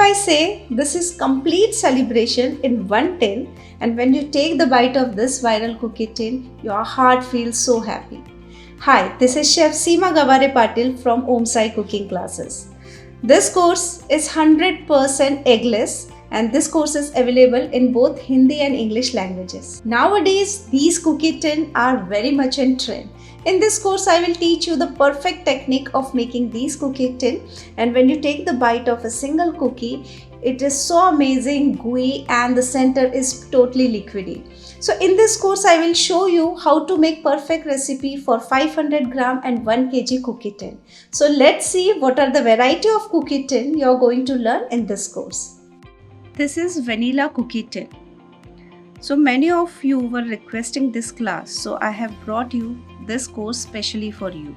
I say this is complete celebration in one tin, and when you take the bite of this viral cookie tin, your heart feels so happy. Hi, this is Chef Seema Gaware Patil from Om Sai Cooking Classes. This course is 100% eggless, and this course is available in both Hindi and English languages. Nowadays, these cookie tin are very much in trend. In this course, I will teach you the perfect technique of making these cookie tin, and when you take the bite of a single cookie, it is so amazing, gooey, and the center is totally liquidy. So in this course, I will show you how to make perfect recipe for 500 gram and 1 kg cookie tin. So let's see what are the variety of cookie tin you are going to learn in this course. This is vanilla cookie tin. So many of you were requesting this class, so I have brought you this course specially for you.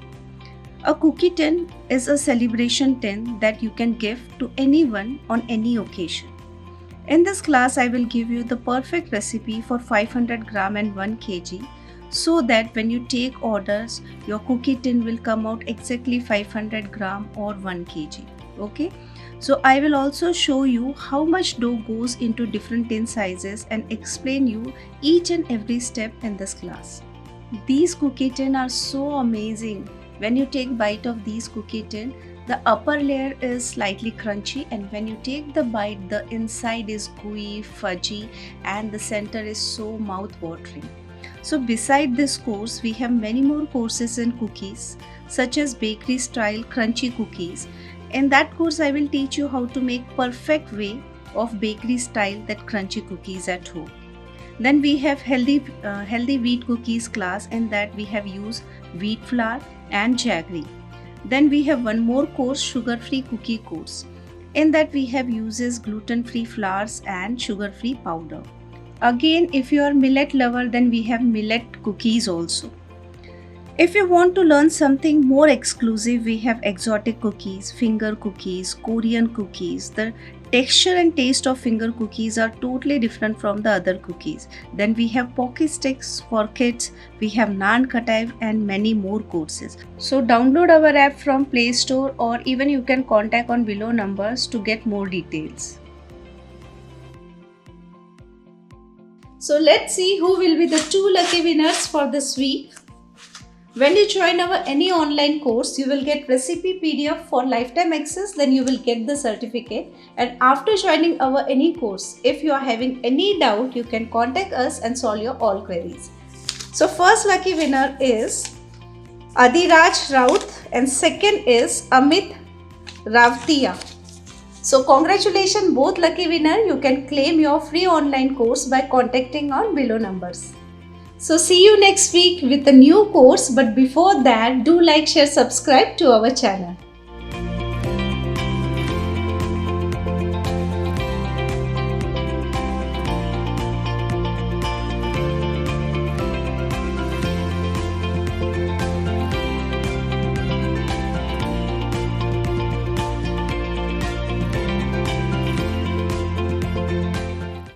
A cookie tin is a celebration tin that you can give to anyone on any occasion. In this class, I will give you the perfect recipe for 500 gram and 1 kg so that when you take orders, your cookie tin will come out exactly 500 gram or 1 kg. Okay? So I will also show you how much dough goes into different tin sizes and explain you each and every step in this class. These cookie tin are so amazing. When you take bite of these cookie tin, the upper layer is slightly crunchy, and when you take the bite, the inside is gooey, fudgy, and the center is so mouth-watering. So beside this course, we have many more courses in cookies, such as bakery style crunchy cookies. In that course, I will teach you how to make perfect way of bakery style that crunchy cookies at home. Then we have healthy wheat cookies class. In that we have used wheat flour and jaggery. Then we have one more course, sugar-free cookie course. In that we have uses gluten-free flours and sugar-free powder. Again, if you are millet lover, then we have millet cookies also. If you want to learn something more exclusive, we have exotic cookies, finger cookies, Korean cookies. The texture and taste of finger cookies are totally different from the other cookies. Then we have pocky sticks for kids, we have naan katai, and many more courses. So download our app from Play Store, or even you can contact on below numbers to get more details. So let's see who will be the 2 lucky winners for this week. When you join our any online course, you will get recipe PDF for lifetime access, then you will get the certificate. And after joining our any course, if you are having any doubt, you can contact us and solve your all queries. So first lucky winner is Adiraj Raut, and second is Amit Ravtia. So congratulations both lucky winner. You can claim your free online course by contacting on below numbers. So see you next week with a new course, but before that, do like, share, subscribe to our channel.